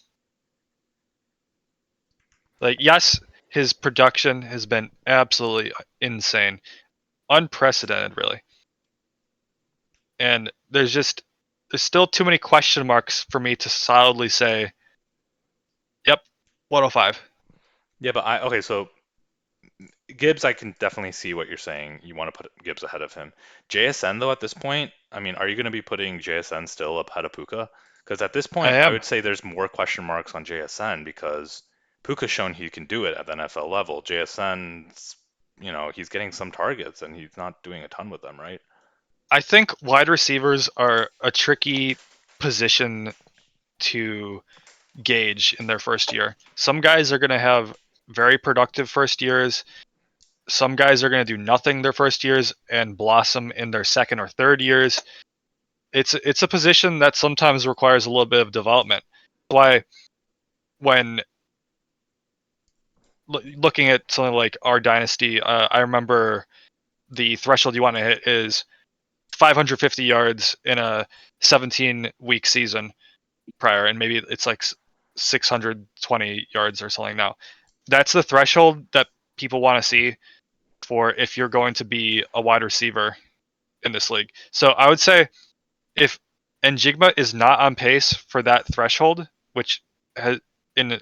Like, yes, his production has been absolutely insane, unprecedented, really. And there's still too many question marks for me to solidly say, yep, 105. Yeah, but okay, so Gibbs, I can definitely see what you're saying. You want to put Gibbs ahead of him. JSN though, at this point, I mean, are you going to be putting JSN still up ahead of Puka? Because at this I point, I am. would say there's more question marks on JSN because Puka's shown he can do it at the NFL level. JSN's, he's getting some targets and he's not doing a ton with them, right? I think wide receivers are a tricky position to gauge in their first year. Some guys are going to have very productive first years. Some guys are going to do nothing their first years and blossom in their second or third years. It's a position that sometimes requires a little bit of development. Why when looking at something like our dynasty, I remember the threshold you want to hit is 550 yards in a 17-week season prior, and maybe it's like 620 yards or something now. That's the threshold that people want to see for if you're going to be a wide receiver in this league. So I would say if Njigma is not on pace for that threshold, which has in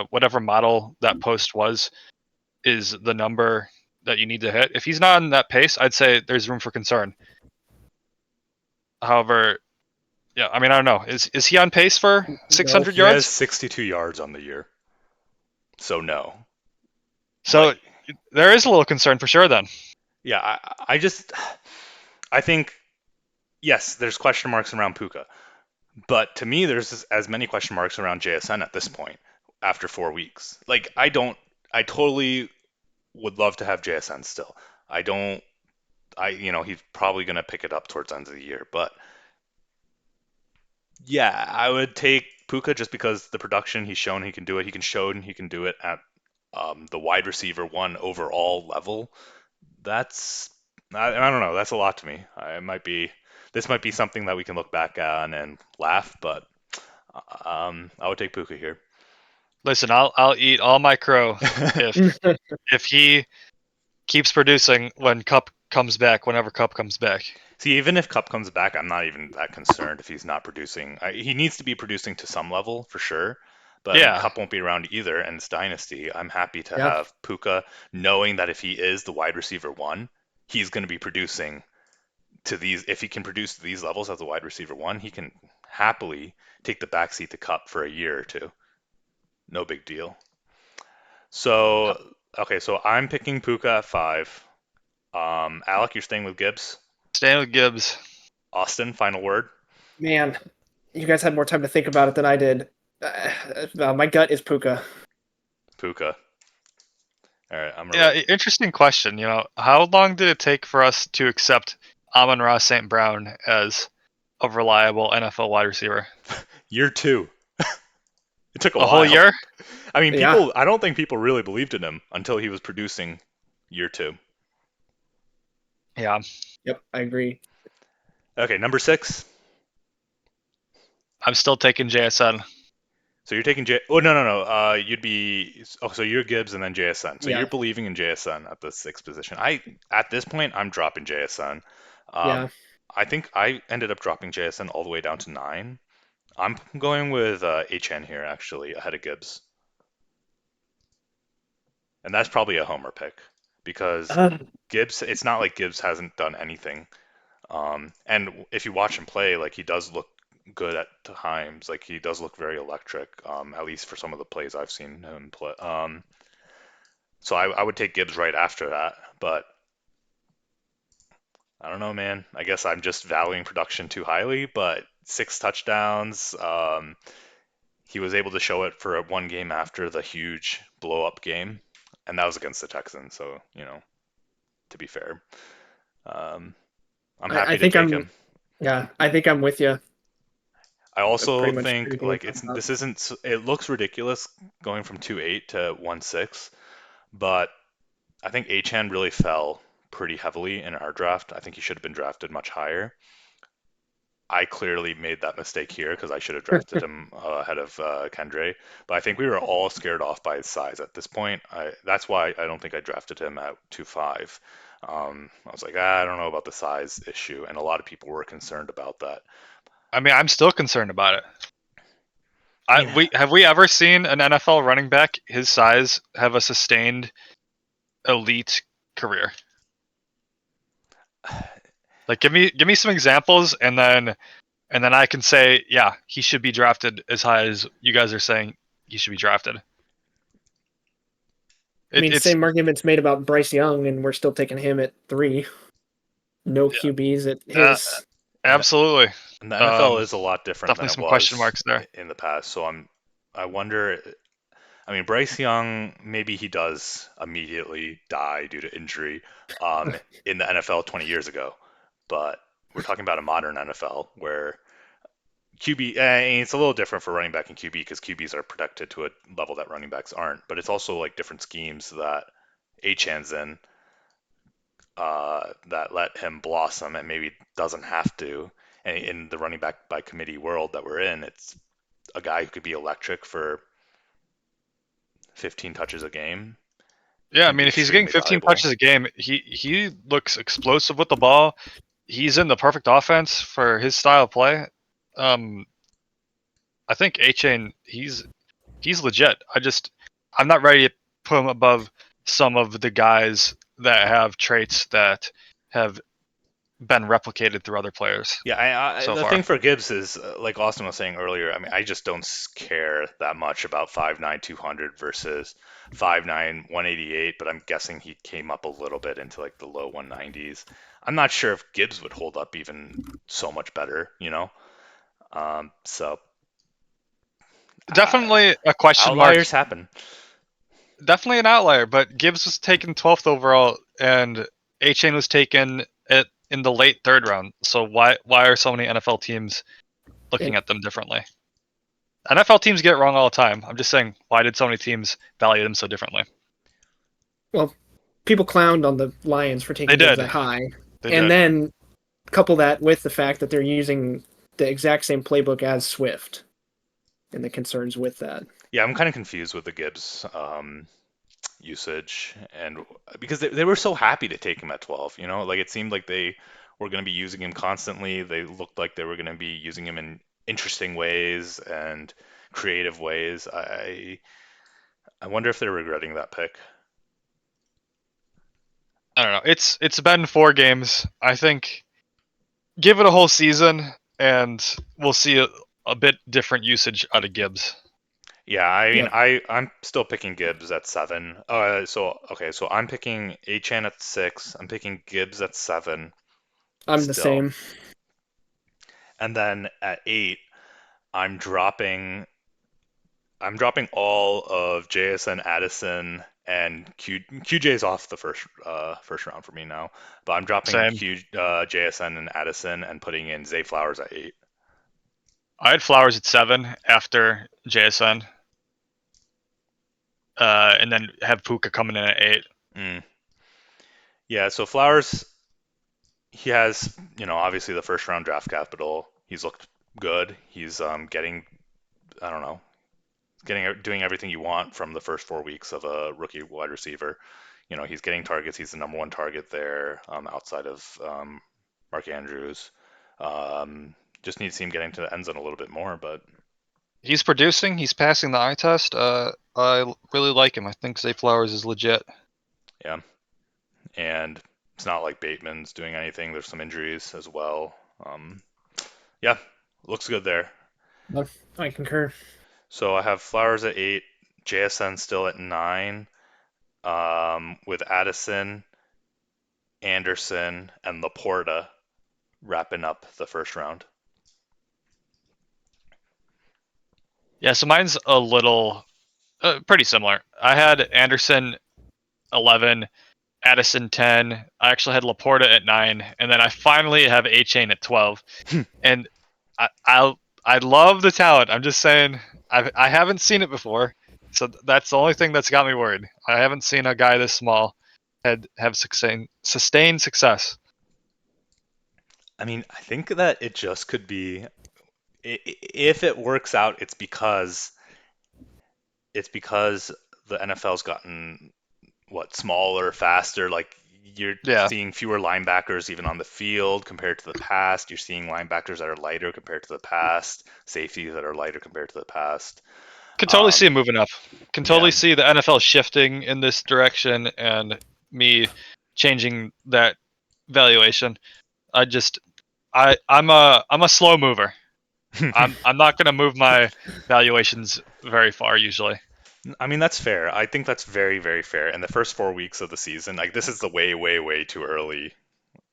whatever model that post was, is the number that you need to hit. If he's not on that pace, I'd say there's room for concern. However, yeah, I mean, I don't know. Is he on pace for No. 600 He has yards? 62 yards on the year. So no. So But there is a little concern for sure then. yeah, I think yes, there's question marks around Puka. But to me, there's as many question marks around JSN at this point after 4 weeks. Like, I totally would love to have JSN still. I don't, he's probably going to pick it up towards the end of the year. But yeah, I would take Puka just because the production he's shown he can do it. He can show he can do it at the wide receiver one overall level. That's, I don't know. That's a lot to me. This might be something that we can look back on and laugh, but I would take Puka here. Listen, I'll eat all my crow if if he keeps producing when Cup comes back, whenever Cup comes back. See, even if Cup comes back, I'm not even that concerned if he's not producing. He needs to be producing to some level for sure. But I mean, Yeah, Cup won't be around either, and it's Dynasty. I'm happy to Yeah. have Puka, knowing that if he is the wide receiver one, he's going to be producing to these. If he can produce to these levels as a wide receiver one, he can happily take the backseat to Cup for a year or two. No big deal. So, okay, so I'm picking Puka at 5. Alec, you're staying with Gibbs. staying with Gibbs. Austin, final word. Man, you guys had more time to think about it than I did. My gut is Puka. Puka. All right, I'm Yeah, ready. interesting question. How long did it take for us to accept Amon-Ra St. Brown as a reliable NFL wide receiver? Year 2. It took a A whole while. year? I mean, Yeah. I don't think people really believed in him until he was producing year 2. Yeah, Yep, I agree. Okay, number 6. I'm still taking JSN. So you're taking J. Oh, no, no, no. You'd be. Oh, so you're Gibbs and then JSN. So you're Yeah. believing in JSN at the 6th position. At this point, I'm dropping JSN. Um, Yeah. I think I ended up dropping JSN all the way down to 9. I'm going with HN here, actually, ahead of Gibbs. And that's probably a homer pick because Uh, Gibbs, it's not like Gibbs hasn't done anything. And if you watch him play, like he does look good at times. Like he does look very electric, at least for some of the plays I've seen him play. So I would take Gibbs right after that. But I don't know, man. I guess I'm just valuing production too highly. But 6 touchdowns. He was able to show it for one game after the huge blow up game, and that was against the Texans. So, to be fair, um, I'm I happy to think take him. I think I'm with you. I also Pretty much think everything we like talked about. it looks ridiculous going from 2.8 to 1.6, but I think Achan really fell pretty heavily in our draft. I think he should have been drafted much higher. I clearly made that mistake here because I should have drafted him ahead of Kendre. But I think we were all scared off by his size at this point. That's why I don't think I drafted him at 2.5. I was like, I don't know about the size issue, and a lot of people were concerned about that. I mean, I'm still concerned about it. I mean, We ever seen an NFL running back his size have a sustained elite career? Like, give me some examples, and then I can say, yeah, he should be drafted as high as you guys are saying he should be drafted. I mean, It's same arguments made about Bryce Young, and we're still taking him at 3. No QBs at uh, his. And absolutely. and the NFL is a lot different than Definitely it some question was marks there. in the past. So I wonder. I mean, Bryce Young, maybe he does immediately die due to injury in the NFL 20 years ago, but we're talking about a modern NFL where QB, it's a little different for running back and QB because QBs are protected to a level that running backs aren't, but it's also like different schemes that Achan's in that let him blossom and maybe doesn't have to. And in the running back by committee world that we're in, it's a guy who could be electric for 15 touches a game Yeah, I can be mean, if he's getting extremely 15 valuable. touches a game, he looks explosive with the ball. He's in the perfect offense for his style of play. I think A-Chain, he's legit. I'm not ready to put him above some of the guys that have traits that have been replicated through other players Yeah, so the far. thing for Gibbs is, like Austin was saying earlier, I mean, I just don't care that much about 5'9", 200 versus 5'9", 188, but I'm guessing he came up a little bit into like the low 190s. I'm not sure if Gibbs would hold up even so much better, you know? So uh, Definitely a question mark. outliers happen. Definitely an outlier, but Gibbs was taken 12th overall, and A-Chain was taken in the late third round. So why are so many NFL teams looking And, at them differently? NFL teams get it wrong all the time. I'm just saying, why did so many teams value them so differently? well, people clowned on the Lions for They taking Gibbs did. that high. They And did. then couple that with the fact that they're using the exact same playbook as Swift and the concerns with that. Yeah, I'm kind of confused with the Gibbs usage, and because they were so happy to take him at 12, you know, like it seemed like they were going to be using him constantly. They looked like they were going to be using him in interesting ways and creative ways. I wonder if they're regretting that pick. I don't know. It's been 4 games. I think give it a whole season, and we'll see a bit different usage out of Gibbs. Yeah, I mean, Yeah, I'm still picking Gibbs at 7. So okay, so I'm picking Achan at 6. I'm picking Gibbs at 7 I'm the still, same. and then at 8, I'm dropping I'm dropping all of JSN, Addison, and QJ's off the first round for me now. But I'm dropping Same. JSN and Addison and putting in Zay Flowers at 8. I had Flowers at 7 after JSN, and then have Puka coming in at 8. Mm. Yeah, so Flowers, he has, obviously the first round draft capital. He's looked good. He's getting, I don't know, doing everything you want from the first 4 weeks of a rookie wide receiver. He's getting targets. He's the number one target there, outside of Mark Andrews. Just need to see him getting to the end zone a little bit more, but He's producing. He's passing the eye test. I really like him. I think Zay Flowers is legit. yeah. And it's not like Bateman's doing anything. There's some injuries as well. Yeah, looks good there. I concur. So I have Flowers at 8, JSN still at 9, with Addison, Anderson, and Laporta wrapping up the first round. Yeah, so mine's a little pretty similar. I had Anderson 11, Addison 10. I actually had Laporta at 9, and then I finally have A-Chain at 12. And I love the talent. I'm just saying I haven't seen it before, so that's the only thing that's got me worried. I haven't seen a guy this small have sustained success. I mean, I think that it just could be, if it works out, it's because the NFL's gotten smaller, faster. Like you're Yeah, seeing fewer linebackers even on the field compared to the past. You're seeing linebackers that are lighter compared to the past, safeties that are lighter compared to the past. can totally see Um, it moving up. Can yeah, totally see the NFL shifting in this direction, and me changing that valuation. I'm a slow mover. I'm not gonna move my valuations very far usually. I mean, that's fair. I think that's very, very fair. And the first 4 weeks of the season, like this is the way, way, way too early.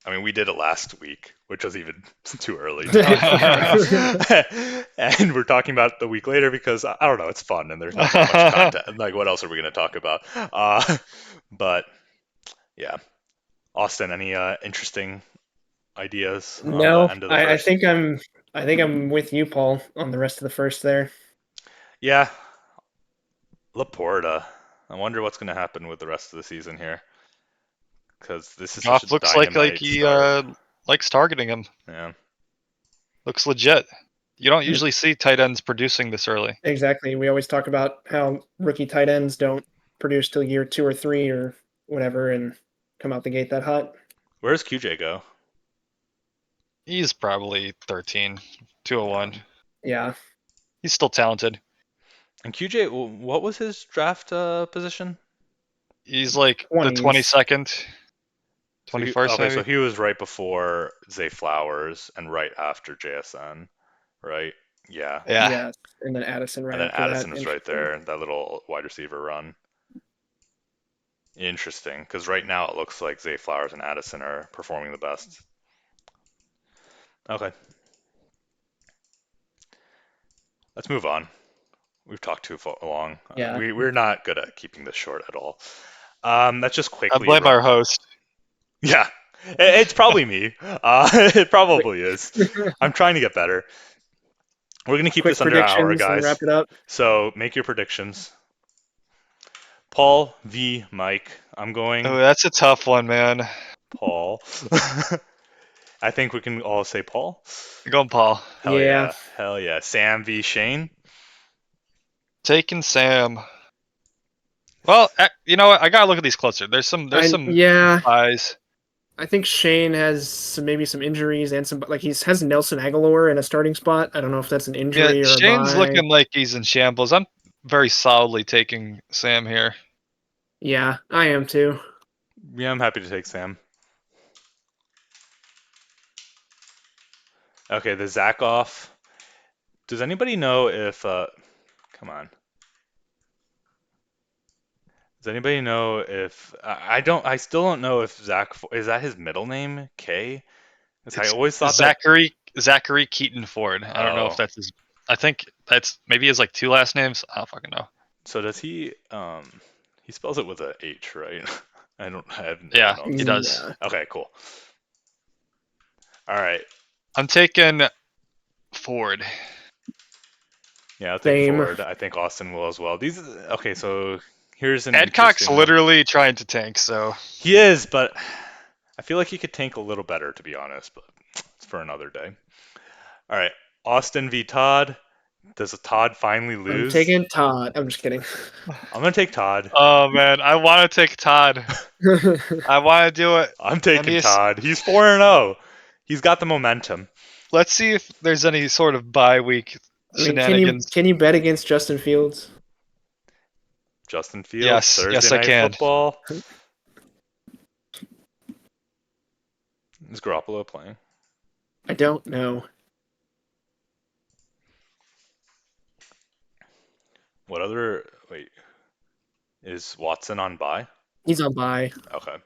I mean, we did it last week, which was even too early to talk about right now. And we're talking about the week later because I don't know, it's fun and there's not that much content. Like, what else are we going to talk about? But yeah, Austin, any interesting ideas on the No, end of the I first? think I'm with you, Paul, on the rest of the first there. Yeah, Laporta. I wonder what's going to happen with the rest of the season here because this is such a Goff looks like dynamite he start. likes targeting him. Yeah. Looks legit. You don't Hmm. usually see tight ends producing this early. Exactly. We always talk about how rookie tight ends don't produce till year 2 or 3 or whatever and come out the gate that hot. Where does QJ go? He's probably 13, 201. Yeah. He's still talented. And QJ, what was his draft position? He's like the 20s. 22nd, So 21st okay, so maybe. he was right before Zay Flowers and right after JSN, right? Yeah. Yeah. Yes. And then Addison right And then after that. Addison was right Interesting. there, that little wide receiver run. Interesting, because right now it looks like Zay Flowers and Addison are performing the best. Okay, let's move on. We've talked too long. Yeah. We're not good at keeping this short at all. Let's just I quickly blame run. our host. Yeah, it's probably me. It probably is. I'm trying to get better. We're gonna keep Quick this under an hour, predictions and wrap guys. it up. So make your predictions. Paul v. Mike. I'm Oh, going that's a tough one, man. Paul. I think we can all say Paul. I'm going Paul. Hell Yeah. yeah. Hell yeah. Sam v. Shane. Taking Sam. Well, you know what? I gotta look at these closer. There's some Yeah. buys. I think Shane has maybe some injuries and some like has Nelson Aguilar in a starting spot. I don't know if that's an Yeah, injury or a Shane's bye. looking like he's in shambles. I'm very solidly taking Sam here. Yeah, I am too. Yeah, I'm happy to take Sam. Okay, the Zach off. Does anybody know if come on. Does anybody know if I still don't know if Zach is that his middle name? K? Because I It's always thought that. Zachary Keaton Ford. I don't know if Oh, that's his. I think that's maybe he has like two last names. I don't fucking know. so does he spells it with a H, right? I've never Yeah, known he this. does. Yeah, Okay, cool. All right. I'm taking Ford. Yeah, I'll take same. Ford. I think Austin will as well. These okay, so here's an Adcock's interesting. literally trying to tank, so He is, but I feel like he could tank a little better, to be honest, but it's for another day. All right. Austin v. Todd. Does Todd finally I'm lose? taking Todd. I'm just kidding. I'm gonna take Todd. oh man, I want to take Todd. I want to do it. I'm taking Todd. He's 4-0. He's got the momentum. Let's see if there's any sort of bye week I mean, can you shenanigans. bet against Justin Fields? Justin Fields, Yes, Thursday yes, I Night can. Football. Is Garoppolo playing? I don't know. What other? Wait, is Watson on bye? He's on bye, Okay,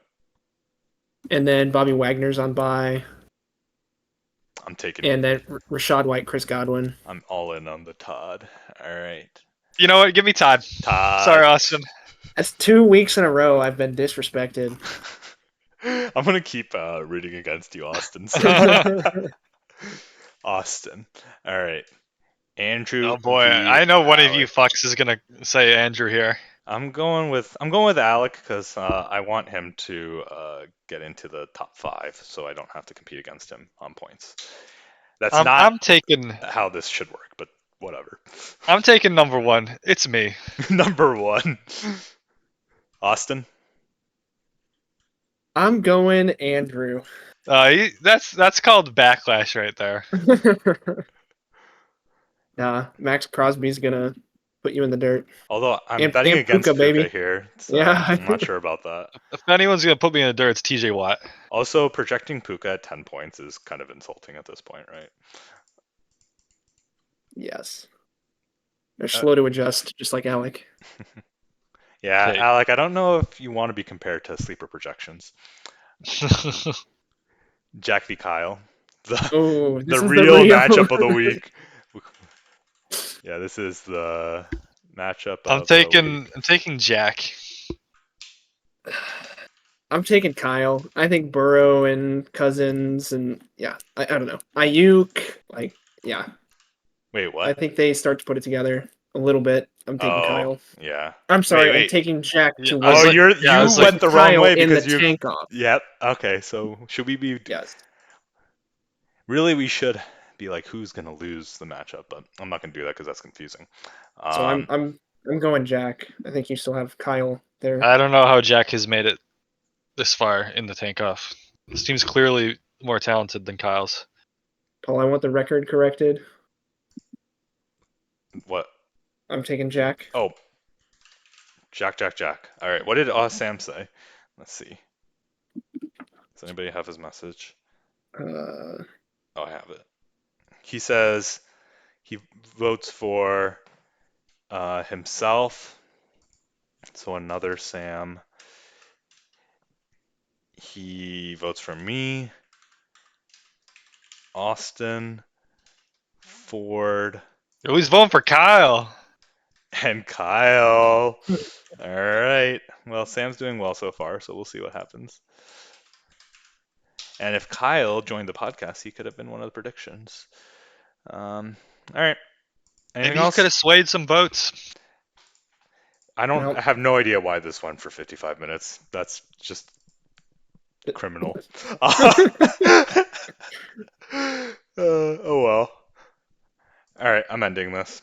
and then Bobby Wagner's on bye, I'm taking. and then Rashad White, Chris Godwin. I'm all in on the Todd. All right, You know what? Give me Todd. Todd. Sorry, Austin. That's 2 weeks in a row I've been disrespected. I'm gonna keep rooting against you, Austin. Austin. All right, Andrew Oh boy, v. I know one of you Alec. fucks is gonna say Andrew here. I'm going with Alec because I want him to get into the top 5, so I don't have to compete against him on points. That's not I'm taking how this should work, but whatever. number one. It's me. Number 1, Austin. I'm going Andrew. That's called backlash right there. Nah, Max Crosby's gonna put you in the dirt. Although I'm And betting Puka, against Puka baby. here, so Yeah. I'm not sure about that. If anyone's gonna put me in the dirt, it's TJ Watt. Also, projecting Puka at 10 points is kind of insulting at this point, right? Yes. They're Uh, slow to adjust, just like Alec. yeah, Okay. Alec, I don't know if you want to be compared to sleeper projections. Jack v. Kyle, the Oh, the this is the real real. matchup of the week. Yeah, this is the matchup I'm of the week. taking Jack. I'm taking Kyle. I think Burrow and Cousins and yeah, I don't know. Ayuk, like yeah, Wait, I what? think they start to put it together a little bit. I'm taking Oh, Kyle. yeah. I'm Wait, sorry, I'm wait. taking Jack Yeah, to I was Oh, win. like, yeah, I you was like, Taking went the wrong Kyle way in the because you. tank off. Yep. Okay, so should we be Yes. really? We should be like, who's gonna lose the matchup? But I'm not gonna do that because that's confusing. So I'm Um, I'm I'm going Jack. I think you still have Kyle there. I don't know how Jack has made it this far in the tank off. This team's clearly more talented than Kyle's. Paul, I want the record corrected. what? I'm taking Jack. Oh, Jack, Jack, Jack. All right. What did Sam say? Let's see. Does anybody have his message? Uh, Oh, I have it. He says he votes for himself. So another Sam. He votes for me, Austin, Ford, Oh, he's voting for Kyle. and Kyle. All right. Well, Sam's doing well so far, so we'll see what happens. And if Kyle joined the podcast, he could have been one of the predictions. All right. Anything Maybe he could else? have swayed some votes. I no. have no idea why this went for 55 minutes. That's just criminal. Oh well. All right, I'm ending this.